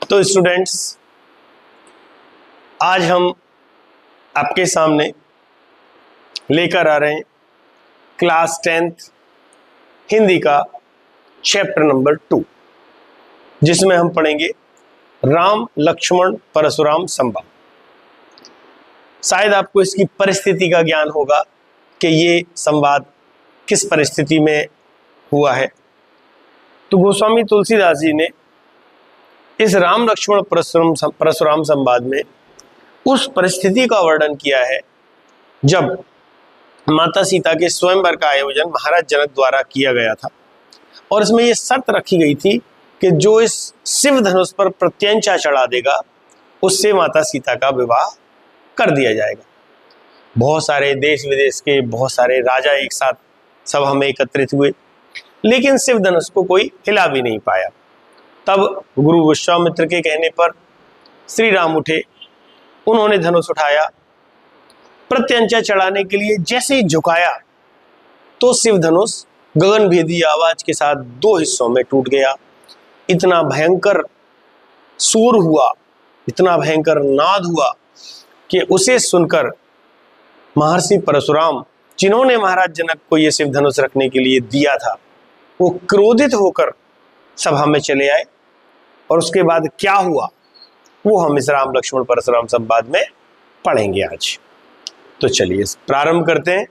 तो स्टूडेंट्स, आज हम आपके सामने लेकर आ रहे हैं क्लास 10th हिंदी का चैप्टर नंबर 2, जिसमें हम पढ़ेंगे राम लक्ष्मण परशुराम संवाद। शायद आपको इसकी परिस्थिति का ज्ञान होगा कि ये संवाद किस परिस्थिति में हुआ है। तो गोस्वामी तुलसीदास जी ने इस राम लक्ष्मण परशुराम संवाद में उस परिस्थिति का वर्णन किया है जब माता सीता के स्वयंवर का आयोजन महाराज जनक द्वारा किया गया था, और इसमें यह शर्त रखी गई थी कि जो इस शिव धनुष पर प्रत्यंचा चढ़ा देगा उससे माता सीता का विवाह कर दिया जाएगा। बहुत सारे देश विदेश के बहुत सारे राजा एक साथ सभा में एकत्रित हुए, लेकिन शिव धनुष को कोई हिला भी नहीं पाया। तब गुरु विश्वामित्र के कहने पर श्री राम उठे, उन्होंने धनुष उठाया, प्रत्यंचा चढ़ाने के लिए जैसे ही झुकाया तो शिव धनुष गगनभेदी आवाज के साथ 2 हिस्सों में टूट गया। इतना भयंकर शोर हुआ, इतना भयंकर नाद हुआ कि उसे सुनकर महर्षि परशुराम, जिन्होंने महाराज जनक को यह शिव धनुष रखने के लिए दिया था, वो क्रोधित होकर सभा में चले आए। और उसके बाद क्या हुआ वो हम इस राम लक्ष्मण परशुराम संवाद में पढ़ेंगे आज। तो चलिए प्रारंभ करते हैं।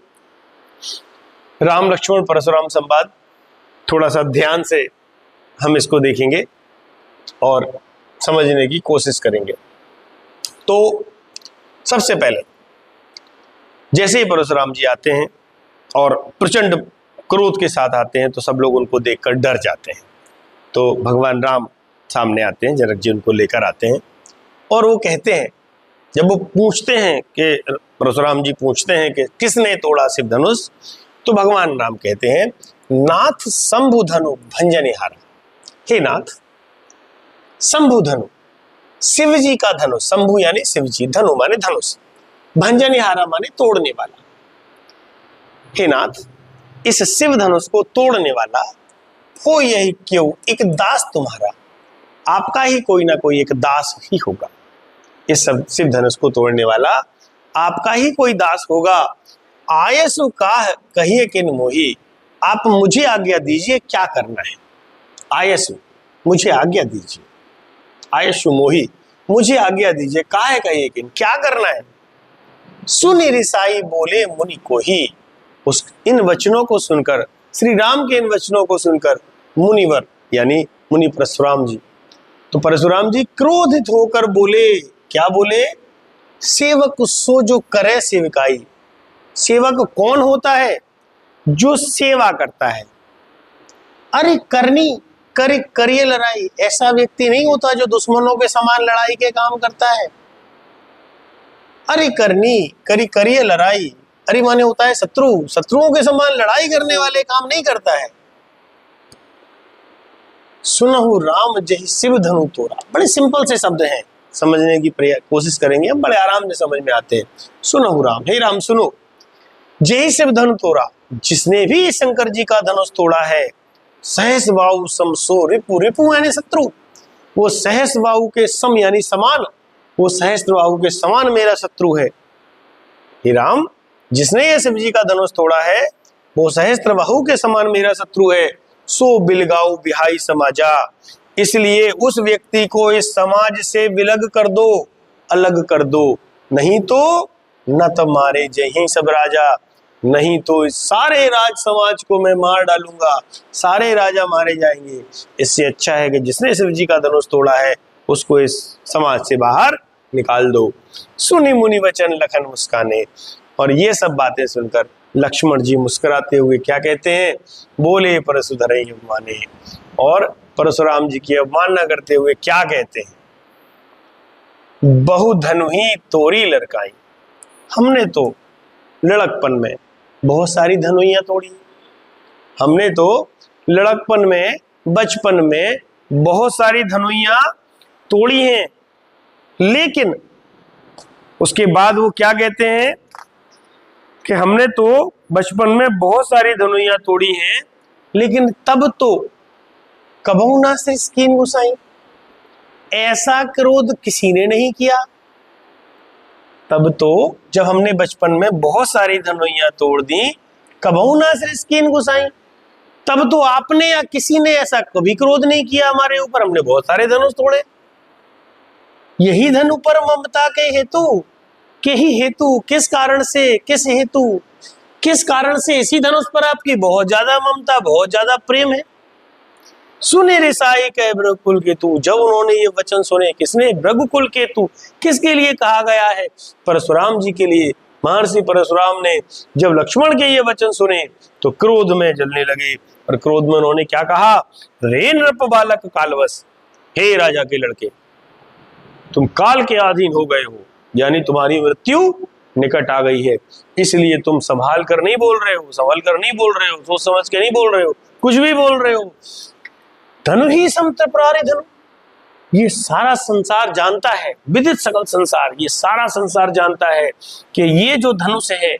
राम लक्ष्मण परशुराम संवाद थोड़ा सा ध्यान से हम इसको देखेंगे और समझने की कोशिश करेंगे। तो सबसे पहले जैसे ही परशुराम जी आते हैं और प्रचंड क्रोध के साथ आते हैं तो सब लोग उनको देखकर डर जाते हैं। तो भगवान राम सामने आते हैं, जनक जी उनको लेकर आते हैं और वो कहते हैं, जब वो पूछते हैं कि परशुराम जी पूछते हैं कि किसने तोड़ा शिव धनुष, तो भगवान राम कहते हैं, नाथ शंभु धनु भंजनिहारा। हे नाथ, शंभु धनु शिव जी का धनुष, शंभु यानी शिव जी, धनु माने धनुष, भंजनिहारा माने तोड़ने वाला। हे नाथ, इस शिव धनुष को तोड़ने वाला हो यही क्यों एक दास तुम्हारा, आपका ही कोई ना कोई एक दास ही होगा। इस सब शिव धनुष को तोड़ने वाला आपका ही कोई दास होगा। आयसु काह कहिए किन मोही, आप मुझे आज्ञा दीजिए क्या करना है। आयसु मुझे आज्ञा दीजिए, आयसु मोही मुझे आज्ञा दीजिए, काहे कहिए किन क्या करना है। सुनि रिसाई बोले मुनि को ही, उस इन वचनों को सुनकर, श्री राम के इन वचनों को सुनकर मुनिवर यानी मुनि परशुराम जी, तो परशुराम जी क्रोधित होकर बोले, क्या बोले, सेवक सो जो करे सेविकाई। सेवक कौन होता है? जो सेवा करता है। अरे करनी करे करिए लड़ाई, ऐसा व्यक्ति नहीं होता जो दुश्मनों के समान लड़ाई के काम करता है। अरे करनी करी करिए लड़ाई, अरे माने होता है शत्रु, शत्रुओं के समान लड़ाई करने वाले काम नहीं करता है। सुनहु राम जहि शिव धनु तोड़ा। बड़े सिंपल से शब्द हैं, समझने की कोशिश करेंगे हम, बड़े आराम से समझ में आते हैं। सुनहु राम, हे राम सुनो, जय शिव धनु तोड़ा, जिसने भी शंकर जी का धनुष तोड़ा है, सहस बाहु समसो रिपु, रिपु यानी शत्रु, वो सहस बाहु के सम यानी समान, वो सहस्त्र बाहु के समान मेरा शत्रु है। हे राम, जिसने ये शिव जी का धनुष तोड़ा है वो सहस्त्र बाहु के समान मेरा शत्रु है। सो बिलगाऊ बिहाई समाजा, इसलिए उस व्यक्ति को इस समाज से विलग कर दो, अलग कर दो, नहीं तो न तो मारे जय सब राजा, नहीं तो इस सारे राज समाज को मैं मार डालूंगा, सारे राजा मारे जाएंगे। इससे अच्छा है कि जिसने शिव जी का धनुष तोड़ा है उसको इस समाज से बाहर निकाल दो। सुनी मुनि वचन लखन मुस्काने, और ये सब बातें सुनकर लक्ष्मण जी मुस्कुराते हुए क्या कहते हैं, बोले परशुधर माने, और परशुराम जी की अवमानना करते हुए क्या कहते हैं, बहु धनु ही तोड़ी लड़काई। हमने तो लड़कपन में बहुत सारी धनुइयां तोड़ी, हमने तो लड़कपन में बचपन में बहुत सारी धनुइयां तोड़ी हैं। लेकिन उसके बाद वो क्या कहते हैं कि हमने तो बचपन में बहुत सारी धनुइयां तोड़ी हैं, लेकिन तब तो कबहू ना से स्कीन घुसाई, ऐसा क्रोध किसी ने नहीं किया। तब तो जब हमने बचपन में बहुत सारी धनुइयां तोड़ दी, कबहू ना सृष्किन गुसाई, तब तो आपने या किसी ने ऐसा कभी क्रोध नहीं किया हमारे ऊपर। हमने बहुत सारे धनुष तोड़े। यही धनु पर ममता के हेतु किस कारण से, किस कारण से इसी धनुष पर आपकी बहुत ज्यादा ममता, बहुत ज्यादा प्रेम है। सुने रिसाई कह भृगुकुल केतु, जब उन्होंने ये वचन सुने, किसने? भृगुकुल केतु। किसके लिए कहा गया है? परशुराम जी के लिए। महर्षि परशुराम ने जब लक्ष्मण के ये वचन सुने तो क्रोध में जलने लगे, और क्रोध में उन्होंने क्या कहा? रे नृप बालक कालवश, हे राजा के लड़के, तुम काल के अधीन हो गए हो, यानी तुम्हारी मृत्यु निकट आ गई है, इसलिए तुम संभाल कर नहीं बोल रहे हो, संभल कर नहीं बोल रहे हो, सोच समझ के नहीं बोल रहे हो, कुछ भी बोल रहे हो। धनु ही समत्रिपुरारी धनु, ये सारा संसार जानता है, विदित सकल संसार, ये सारा संसार जानता है कि ये जो धनुष है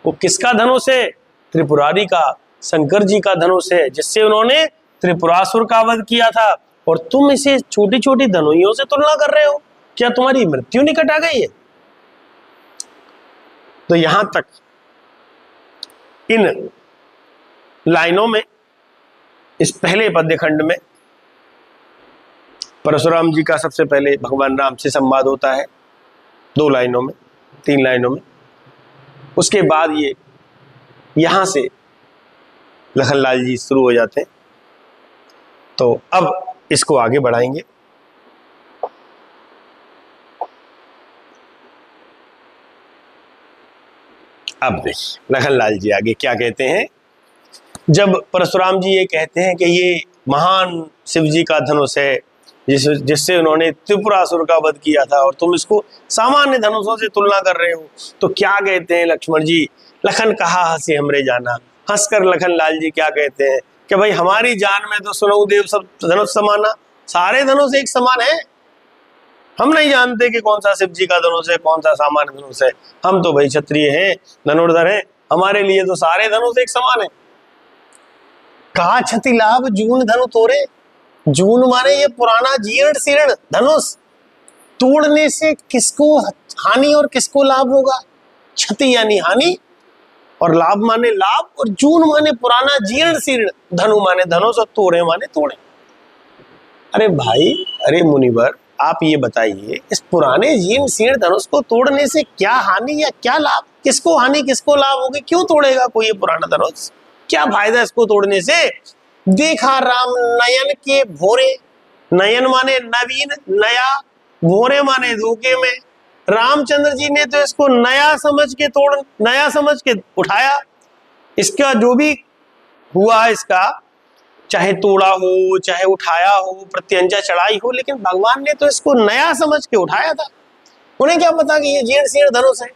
वो किसका धनुष है? त्रिपुरारी का, शंकर जी का धनुष है, जिससे उन्होंने त्रिपुरासुर का वध किया था। और तुम इसे छोटी छोटी धनुइयों से तुलना कर रहे हो, क्या तुम्हारी मृत्यु निकट आ गई है? तो यहां तक इन लाइनों में, इस पहले पद्य खंड में परशुराम जी का सबसे पहले भगवान राम से संवाद होता है, 2 लाइनों में, 3 लाइनों में। उसके बाद ये यहां से लखनलाल जी शुरू हो जाते हैं। तो अब इसको आगे बढ़ाएंगे। अब देखिए लखनलाल जी आगे क्या कहते हैं। जब परशुराम जी ये कहते हैं कि ये महान शिव जी का धनुष है, जिससे उन्होंने त्रिपुरासुर का वध किया था, और तुम इसको सामान्य धनुषों से तुलना कर रहे हो, तो क्या कहते हैं लक्ष्मण जी? लखन कहा हंसी हमरे जाना, हंसकर लखनलाल जी क्या कहते हैं कि भाई हमारी जान में तो सुनो देव सब धनुष समाना, सारे धनुष एक समान है। हम नहीं जानते कि कौन सा शिव जी का धनुष है, कौन सा सामान्य धनुष है। हम तो भाई क्षत्रिय हैं, धनुर्धर हैं, हमारे लिए तो सारे धनुष एक समान है। कहा क्षति लाभ जून धनु तोरे, जून माने ये पुराना जीर्ण शीर्ण धनुष, तोड़ने से किसको हानि और किसको लाभ होगा? क्षति यानी हानि, और लाभ माने लाभ, और जून माने पुराना जीर्ण शीर्ण, धनु माने धनुष, और तोड़े माने तोड़े। अरे भाई, अरे मुनिवर, आप ये बताइए, इस पुराने जीर्ण शीर्ण धनुष को तोड़ने से क्या हानि या क्या लाभ? किसको हानि किसको लाभ होगी? क्यों तोड़ेगा कोई ये पुराना धनुष? क्या फायदा इसको तोड़ने से? देखा राम नयन के भोरे, नयन माने नवीन, नया, भोरे माने धोखे में। रामचंद्र जी ने तो इसको नया समझ के उठाया। इसका जो भी हुआ, इसका चाहे तोड़ा हो, चाहे उठाया हो, प्रत्यंचा चढ़ाई हो, लेकिन भगवान ने तो इसको नया समझ के उठाया था। उन्हें क्या पता कि ये जीर्ण शीर्ण धनुष है।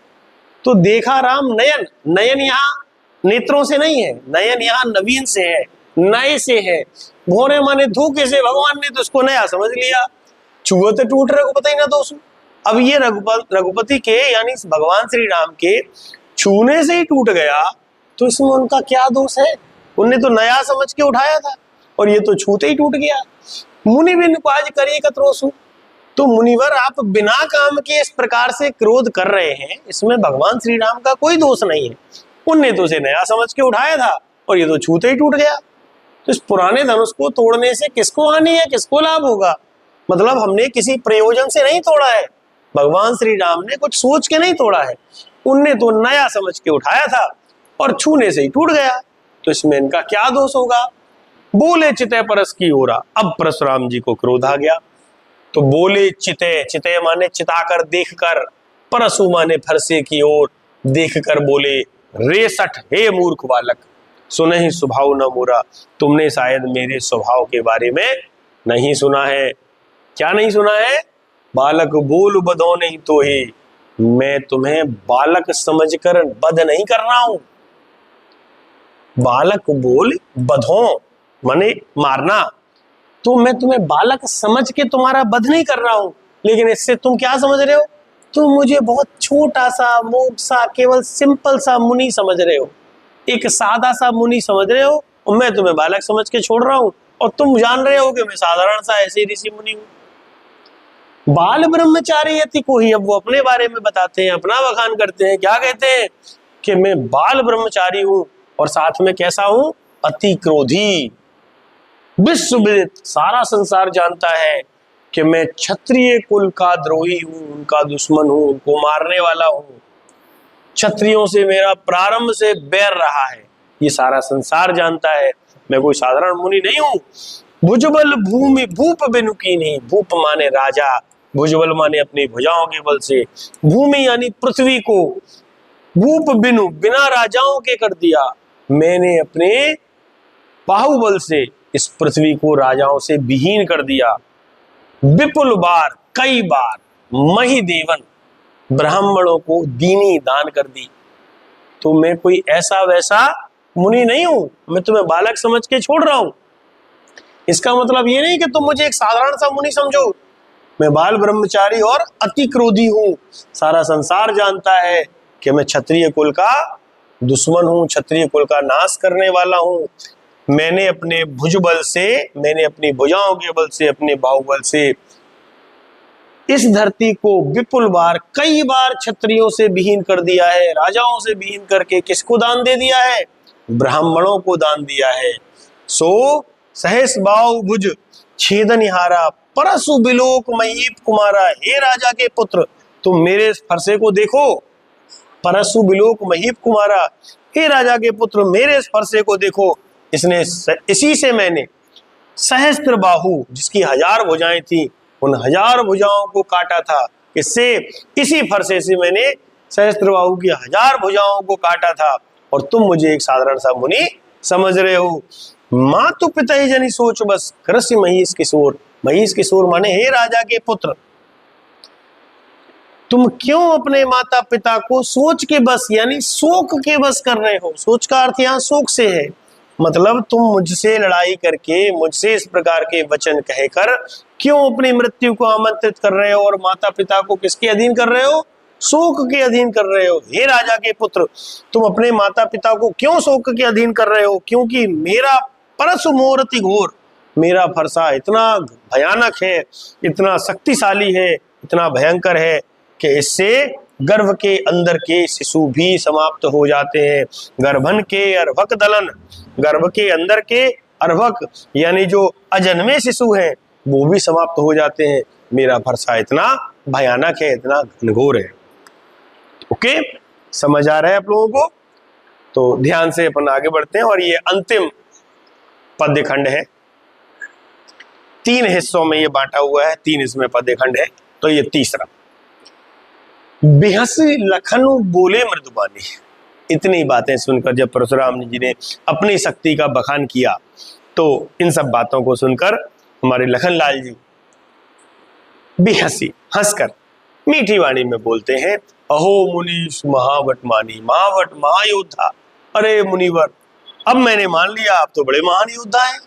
तो देखा राम नयन, नयन यहाँ नेत्रों से नहीं है, नयन यहाँ नवीन से है, नए से है। भोरे माने धोखे से, भगवान ने तो इसको नया समझ लिया। छुआ तो टूट रघुपति ना दोषु। अब ये रघुपति के यानी भगवान श्री राम के छूने से ही टूट गया, तो इसमें उनका क्या दोष है? उनने तो नया समझ के उठाया था, और ये तो छूते ही टूट गया। मुनि बिन काज करिए कतरोसु। तो मुनिवर, आप बिना काम के इस प्रकार से क्रोध कर रहे हैं, इसमें भगवान श्री राम का कोई दोष नहीं है। उनने तो उसे नया समझ के उठाया था, और ये तो छूते ही टूट गया। तो इस पुराने धनुष को तोड़ने से किसको हानि है, किसको लाभ होगा? मतलब हमने किसी प्रयोजन से नहीं तोड़ा है, भगवान श्री राम ने कुछ सोच के नहीं तोड़ा है। उनने तो नया समझ के उठाया था, और छूने से ही टूट गया। तो इसमें इनका क्या दोष होगा? बोले चिते परस की ओरा। अब परशुराम जी को क्रोध आ गया, तो बोले चिते, चिते माने चिताकर, देखकर, परसु माने फरसे की ओर देखकर बोले, रे सठ हे मूर्ख बालक, सुने ही स्वभाव न मोरा। तुमने शायद मेरे स्वभाव के बारे में नहीं सुना है। क्या नहीं सुना है? बालक बोल बधो नहीं तो ही, मैं तुम्हें बालक समझकर बध नहीं कर रहा हूं। बालक बोल बधो माने मारना, तो मैं तुम्हें बालक समझ के तुम्हारा वध नहीं कर रहा हूं। लेकिन इससे तुम क्या समझ रहे हो? तुम मुझे बहुत छोटा सा, मूर्ख सा, केवल सिंपल सा मुनि समझ रहे हो, एक सादा सा मुनि समझ रहे हो, और मैं तुम्हें बालक समझ के छोड़ रहा हूं, और तुम जान रहे हो कि मैं साधारण सा ऐसे ऋषि मुनि हूं। बाल ब्रह्मचारी यति को ही, अब वो अपने बारे में बताते हैं, अपना बखान करते हैं। क्या कहते हैं कि मैं बाल ब्रह्मचारी हूं और साथ में कैसा हूं, अति क्रोधी। विश्व विदित, सारा संसार जानता है कि मैं क्षत्रिय कुल का द्रोही हूं, उनका दुश्मन हूं, उनको मारने वाला हूं। क्षत्रियों से मेरा प्रारंभ से बैर रहा है, ये सारा संसार जानता है। मैं कोई साधारण मुनि नहीं हूं। भुजबल भूमि भूप बिनु कीन्ही, भूप माने राजा, भुजबल माने अपनी भुजाओं के बल से, भूमि यानी पृथ्वी को, भूप बिनु बिना राजाओं के कर दिया, मैंने अपने बाहुबल से इस पृथ्वी को राजाओं से विहीन कर दिया। विपुल बार, कई बार, मही देवन, ब्राह्मणों को दीनी दान कर दी। तो मैं कोई ऐसा वैसा मुनि नहीं हूं, मैं तुम्हें बालक समझ के छोड़ रहा हूं। इसका मतलब ये नहीं कि तुम मुझे एक साधारण सा मुनि समझो। मैं बाल ब्रह्मचारी और अति क्रोधी हूं। सारा संसार जानता है कि मैं क्षत्रिय कुल का दुश्मन हूं, क्षत्रिय कुल का नाश करने वाला हूं। मैंने अपने भुजबल से, मैंने अपनी भुजाओं के बल से, अपने बाहुबल से इस धरती को विपुल बार, कई बार क्षत्रियों से विहीन कर दिया है, राजाओं से विहीन करके किसको दान दे दिया है, ब्राह्मणों को दान दिया है। सो सहस बाहु भुज छेदनिहारा, परसु बिलोक महीप कुमारा, हे राजा के पुत्र तुम मेरे फरसे को देखो। परसु बिलोक महीप कुमारा, हे राजा के पुत्र मेरे फरसे को देखो। इसने इसी से मैंने सहस्त्र बाहु, जिसकी 1000 भुजाएं थी, उन 1000 भुजाओं को काटा था। इससे, इसी फरसे से मैंने सहस्त्र बाहु की 1000 भुजाओं को काटा था, और तुम मुझे एक साधारण सा मुनि समझ रहे हो। मातु पिता ही जनी सोच बस, कृषि महीश किशोर, महीश किशोर माने हे राजा के पुत्र, तुम क्यों अपने माता पिता को सोच के बस, यानी शोक के बस कर रहे हो। सोच का अर्थ यहाँ शोक से है, मतलब तुम मुझसे लड़ाई करके, मुझसे इस प्रकार के वचन कहकर क्यों अपनी मृत्यु को आमंत्रित कर रहे हो, और माता पिता को किसके अधीन कर रहे हो, शोक के अधीन कर रहे हो। हे राजा के पुत्र, तुम अपने माता पिता को क्यों शोक के अधीन कर रहे हो, क्योंकि मेरा परसु मोरति घोर, मेरा फरसा इतना भयानक है, इतना शक्तिशाली है, इतना भयंकर है कि इससे गर्भ के अंदर के शिशु भी समाप्त हो जाते हैं। गर्भन के अर्भक दलन, गर्भ के अंदर के अर्भक यानी जो अजन्मे शिशु हैं वो भी समाप्त हो जाते हैं। मेरा फरसा इतना भयानक है, इतना घनघोर है। ओके, समझ आ रहा है आप लोगों को? तो ध्यान से अपन आगे बढ़ते हैं, और ये अंतिम पद्य खंड है। 3 हिस्सों में ये बांटा हुआ है, 3 इसमें पद्य खंड है। तो ये तीसरा, बिहसी लखनु बोले मृदुबानी। इतनी बातें सुनकर जब परशुराम जी ने अपनी शक्ति का बखान किया, तो इन सब बातों को सुनकर हमारे लखनलाल जी बिहसी, हंसकर मीठी वाणी में बोलते हैं, अहो मुनीश महावटमानी, महावट महायोद्धा। अरे मुनिवर, अब मैंने मान लिया आप तो बड़े महान योद्धा हैं।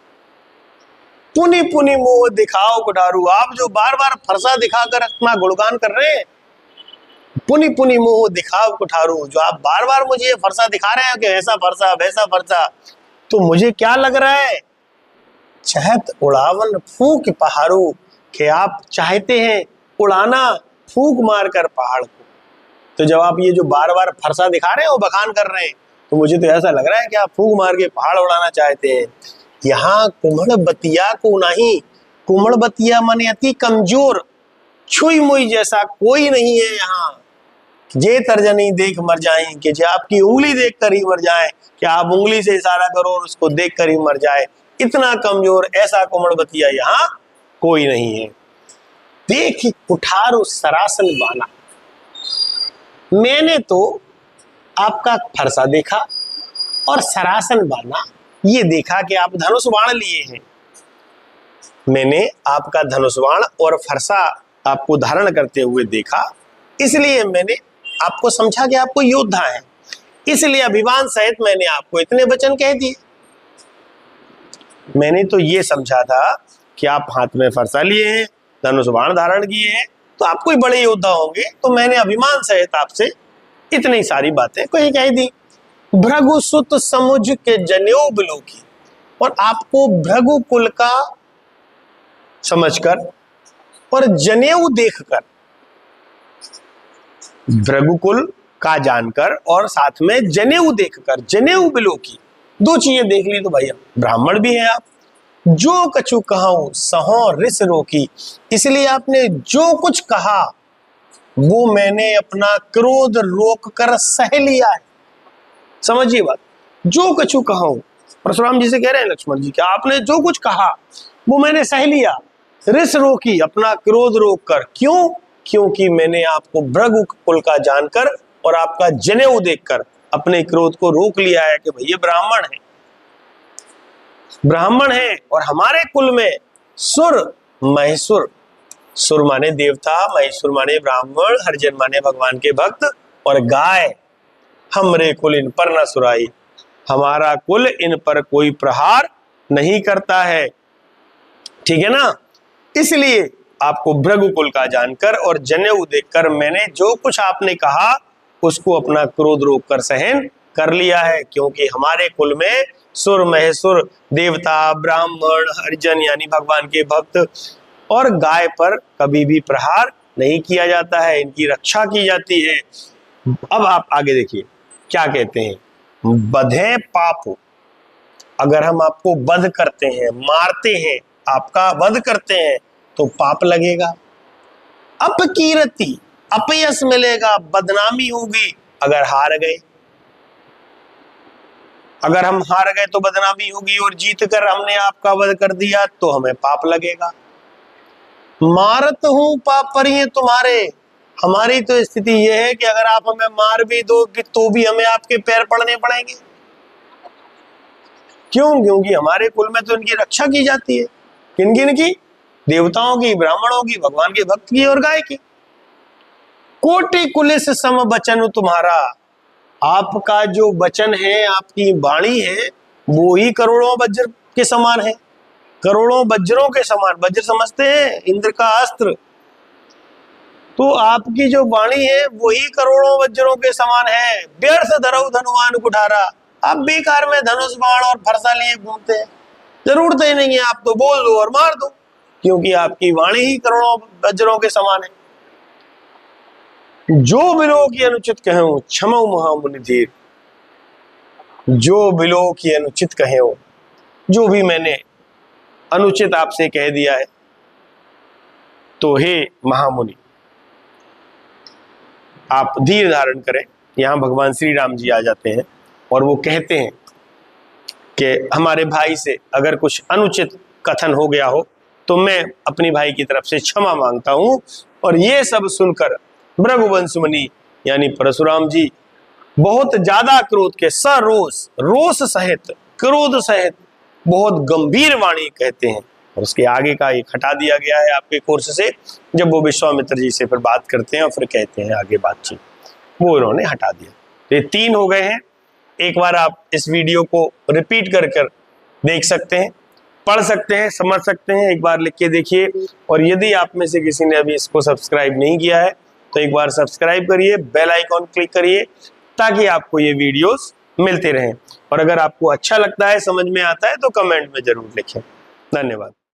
पुनि पुनि मोह दिखाओ कुठारू, आप जो बार बार फरसा दिखाकर अपना गुणगान कर रहे हैं, पुनि पुनि मोह दिखाओ कुठारू, जो आप बार बार मुझे ये फरसा दिखा रहे हैं कि ऐसा फरसा वैसा फरसा, तो मुझे क्या लग रहा है, चहत उड़ावन फूक पहाड़ू, कि आप चाहते हैं उड़ाना फूक मारकर पहाड़ को। तो जब आप ये जो बार बार फरसा दिखा रहे हो, बखान कर रहे हैं, तो मुझे तो ऐसा लग रहा है कि आप फूक मार के पहाड़ उड़ाना चाहते हैं। यहाँ कुमड़ बतिया को नहीं, कुमड़ बतिया माने अति कमजोर, छुई मुई जैसा कोई नहीं है यहाँ। जे तर्जनी देख मर जाए, कि जो आपकी उंगली देख कर ही मर जाए, कि आप उंगली से इशारा करो और उसको देख कर ही मर जाए, इतना कमजोर ऐसा कुमड़ बतिया यहाँ कोई नहीं है। देख कुठारो सरासन बाना, मैंने तो आपका फरसा देखा और सरासन बाना ये देखा कि आप धनुष बाण लिए हैं। मैंने आपका धनुष बाण और फरसा आपको धारण करते हुए देखा, इसलिए मैंने आपको समझा कि आपको योद्धा है, इसलिए अभिमान सहित मैंने आपको इतने वचन कह दिए। मैंने तो ये समझा था कि आप हाथ में फरसा लिए हैं, धनुष बाण धारण किए हैं, तो आप कोई बड़े योद्धा होंगे, तो मैंने अभिमान सहित आपसे इतनी सारी बातें कोई कह दी। भृगु सुत समुझ के जनेऊ बिलोकी, और आपको भृगु कुल का समझकर और जनेऊ देखकर, भृगुकुल का जानकर और साथ में जनेऊ देखकर, जनेऊ बिलो की, दो चीजें देख ली तो भैया ब्राह्मण भी हैं आप। जो कछु कहाऊं सहो रिस रोकी, इसलिए आपने जो कुछ कहा वो मैंने अपना क्रोध रोक कर सह लिया है। समझिए बात, जो कछु कहाऊं, परशुराम जी से कह रहे हैं लक्ष्मण जी कि आपने जो कुछ कहा वो मैंने सह लिया, रिस रोकी, अपना क्रोध रोक कर। क्यों? क्योंकि मैंने आपको भृगुकुल का जानकर और आपका जनेऊ देखकर अपने क्रोध को रोक लिया है कि भैया ब्राह्मण है, ब्राह्मण है और हमारे कुल में सुर महेश्वर, सुर माने देवता, महेश्वर माने ब्राह्मण, हरिजन माने भगवान के भक्त, और गाय, हमरे कुल इन पर न सुराई, हमारा कुल इन पर कोई प्रहार नहीं करता है। ठीक है ना? इसलिए आपको भृगुकुल का जानकर और जनेऊ देखकर मैंने जो कुछ आपने कहा उसको अपना क्रोध रोक कर सहन कर लिया है, क्योंकि हमारे कुल में सुर महेश्वर, देवता, ब्राह्मण, हरिजन यानी भगवान के भक्त और गाय पर कभी भी प्रहार नहीं किया जाता है, इनकी रक्षा की जाती है। अब आप आगे देखिए क्या कहते हैं, बधे पाप, अगर हम आपको वध करते हैं, मारते हैं, आपका वध करते हैं तो पाप लगेगा। अपकीर्ति, अपयश मिलेगा, बदनामी होगी अगर हार गए, अगर हम हार गए तो बदनामी होगी, और जीत कर हमने आपका वध कर दिया तो हमें पाप लगेगा। मारत हूं पाप पर ये तुम्हारे, हमारी तो स्थिति यह है कि अगर आप हमें मार भी दो तो भी हमें आपके पैर पड़ने पड़ेंगे। क्यों? क्योंकि हमारे कुल में तो इनकी रक्षा की जाती है। किन किन की? देवताओं की, ब्राह्मणों की, भगवान के भक्त की और गाय की। कोटि कुलिस सम बचन तुम्हारा, आपका जो वचन है, आपकी वाणी है, वो ही करोड़ों वज्र के समान है, करोड़ों वज्रों के समान। वज्र समझते हैं? इंद्र का अस्त्र। तो आपकी जो वाणी है वही करोड़ों वज्रों के समान है। व्यर्थ धरऊ धनुमान कुठारा, आप बेकार में धनुष बाण और फरसा लिए घूमते हैं, जरूरत ही नहीं है, आप तो बोल दो और मार दो, क्योंकि आपकी वाणी ही करोड़ों वज्रों के समान है। जो बिलो की अनुचित कहूं क्षमो महामुनि धीर, जो बिलो की अनुचित कहूं, जो भी मैंने अनुचित आपसे कह दिया है तो हे महामुनि आप धीर धारण करें। यहां भगवान श्री राम जी आ जाते हैं और वो कहते हैं कि हमारे भाई से अगर कुछ अनुचित कथन हो गया हो तो मैं अपनी भाई की तरफ से क्षमा मांगता हूं। और ये सब सुनकर भृगुवंश मुनि यानी परशुराम जी बहुत ज्यादा क्रोध के, सरोष, रोष सहित, क्रोध सहित बहुत गंभीर वाणी कहते हैं। और उसके आगे का एक हटा दिया गया है आपके कोर्स से, जब वो विश्वामित्र जी से फिर बात करते हैं और फिर कहते हैं आगे बातचीत, वो उन्होंने हटा दिया। तो ये 3 हो गए हैं। एक बार आप इस वीडियो को रिपीट कर देख सकते हैं, पढ़ सकते हैं, समझ सकते हैं, एक बार लिख के देखिए। और यदि आप में से किसी ने अभी इसको सब्सक्राइब नहीं किया है तो एक बार सब्सक्राइब करिए, बेल आइकॉन क्लिक करिए ताकि आपको ये वीडियोस मिलते रहें। और अगर आपको अच्छा लगता है, समझ में आता है तो कमेंट में जरूर लिखें। धन्यवाद।